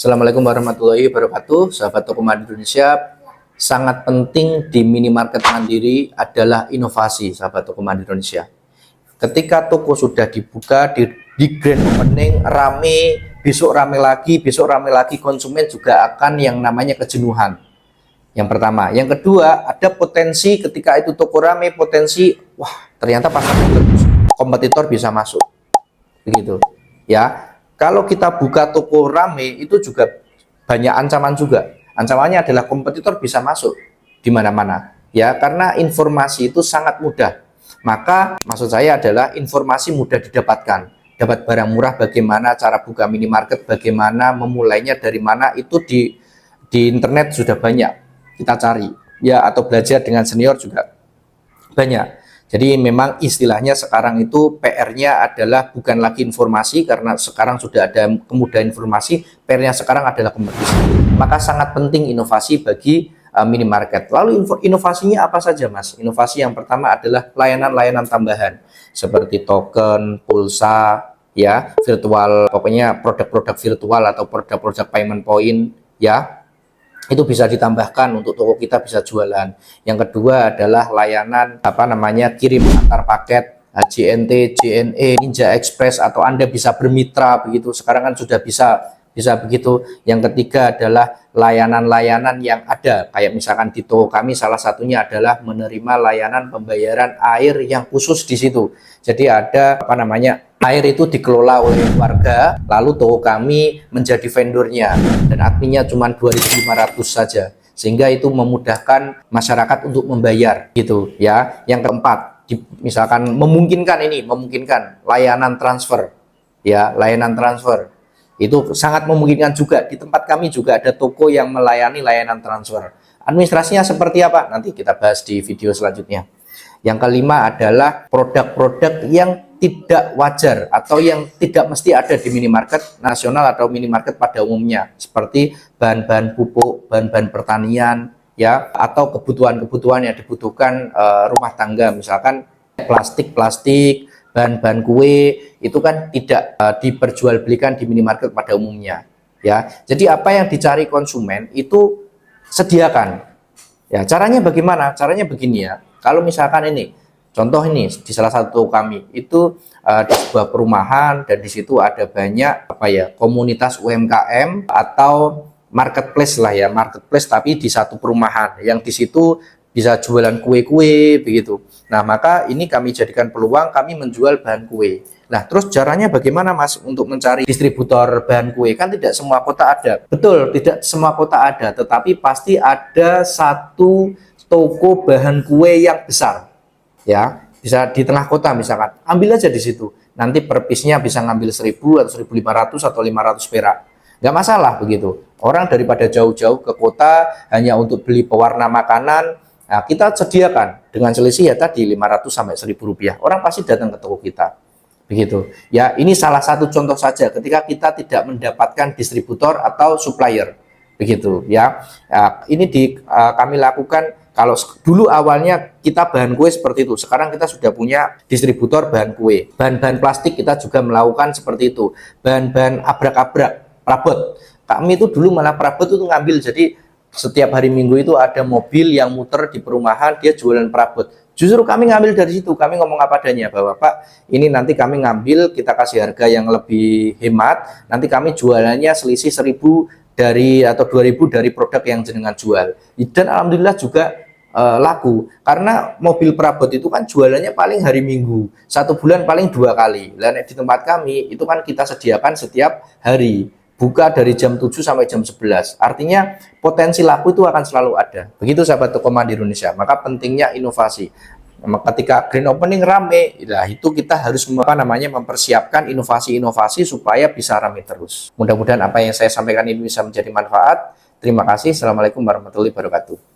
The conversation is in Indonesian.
Assalamualaikum warahmatullahi wabarakatuh. Sahabat toko Mandi Indonesia, sangat penting di minimarket mandiri adalah inovasi, sahabat toko Mandi Indonesia. Ketika toko sudah dibuka di grand opening, rame, besok rame lagi, konsumen juga akan yang namanya kejenuhan. Yang pertama. Yang kedua, ada potensi ketika itu toko rame, potensi, wah ternyata pasarnya bagus, kompetitor bisa masuk. Begitu ya. Kalau kita buka toko rame, itu juga banyak ancaman juga. Ancamannya adalah kompetitor bisa masuk di mana-mana ya, karena informasi itu sangat mudah. Maka maksud saya adalah informasi mudah didapatkan. Dapat barang murah, bagaimana cara buka minimarket, bagaimana memulainya, dari mana, itu di internet sudah banyak kita cari ya, atau belajar dengan senior juga banyak. Jadi memang istilahnya sekarang itu PR-nya adalah bukan lagi informasi, karena sekarang sudah ada kemudahan informasi, PR-nya sekarang adalah kompetisi. Maka sangat penting inovasi bagi minimarket. Lalu inovasinya apa saja, Mas? Inovasi yang pertama adalah layanan-layanan tambahan seperti token, pulsa, ya, virtual, pokoknya produk-produk virtual atau produk-produk payment point, ya. Itu bisa ditambahkan untuk toko kita bisa jualan. Yang kedua adalah layanan kirim antar paket, JNT, JNE, Ninja Express, atau Anda bisa bermitra begitu. Sekarang kan sudah bisa begitu. Yang ketiga adalah layanan-layanan yang ada, kayak misalkan di toko kami salah satunya adalah menerima layanan pembayaran air yang khusus di situ. Jadi ada air itu dikelola oleh warga, lalu toko kami menjadi vendornya dan adminnya cuma 2.500 saja, sehingga itu memudahkan masyarakat untuk membayar gitu ya. Yang keempat, misalkan memungkinkan layanan transfer ya, layanan transfer itu sangat memungkinkan juga. Di tempat kami juga ada toko yang melayani layanan transfer. Administrasinya seperti apa? Nanti kita bahas di video selanjutnya. Yang kelima adalah produk-produk yang tidak wajar atau yang tidak mesti ada di minimarket nasional atau minimarket pada umumnya, seperti bahan-bahan pupuk, bahan-bahan pertanian ya, atau kebutuhan-kebutuhan yang dibutuhkan rumah tangga, misalkan plastik, bahan-bahan kue, itu kan tidak diperjualbelikan di minimarket pada umumnya ya. Jadi apa yang dicari konsumen itu sediakan ya. Caranya bagaimana? Caranya begini ya. Kalau misalkan ini, contoh ini di salah satu kami itu di sebuah perumahan, dan di situ ada banyak komunitas UMKM atau marketplace lah ya, marketplace tapi di satu perumahan yang di situ bisa jualan kue-kue begitu. Nah, maka ini kami jadikan peluang, kami menjual bahan kue. Nah, terus caranya bagaimana, Mas, untuk mencari distributor bahan kue? Kan tidak semua kota ada. Betul, tidak semua kota ada, tetapi pasti ada satu toko bahan kue yang besar ya, bisa di tengah kota misalkan. Ambil aja di situ, nanti per piece-nya bisa ngambil 1.000 atau 1.500 atau 500 perak, nggak masalah begitu. Orang daripada jauh-jauh ke kota hanya untuk beli pewarna makanan, nah kita sediakan dengan selisih ya tadi 500 sampai 1.000 rupiah, orang pasti datang ke toko kita begitu ya. Ini salah satu contoh saja ketika kita tidak mendapatkan distributor atau supplier begitu ya. Ini kami lakukan. Kalau dulu awalnya kita bahan kue seperti itu, sekarang kita sudah punya distributor bahan kue. Bahan-bahan plastik kita juga melakukan seperti itu. Bahan-bahan abrak-abrak, perabot. Kami itu dulu malah perabot itu ngambil, jadi setiap hari Minggu itu ada mobil yang muter di perumahan, dia jualan perabot. Justru kami ngambil dari situ, kami ngomong apa adanya, bahwa Pak, ini nanti kami ngambil, kita kasih harga yang lebih hemat, nanti kami jualannya selisih 1.000 atau 2.000 dari produk yang jenengan jual. Dan alhamdulillah juga laku, karena mobil perabot itu kan jualannya paling hari Minggu, satu bulan paling 2 kali. Dan di tempat kami itu kan kita sediakan setiap hari, buka dari jam 7 sampai jam 11. Artinya potensi laku itu akan selalu ada. Begitu sahabat toko Mandi Indonesia. Maka pentingnya inovasi. Ketika grand opening rame, nah itu kita harus mempersiapkan inovasi-inovasi supaya bisa rame terus. Mudah-mudahan apa yang saya sampaikan ini bisa menjadi manfaat. Terima kasih. Assalamualaikum warahmatullahi wabarakatuh.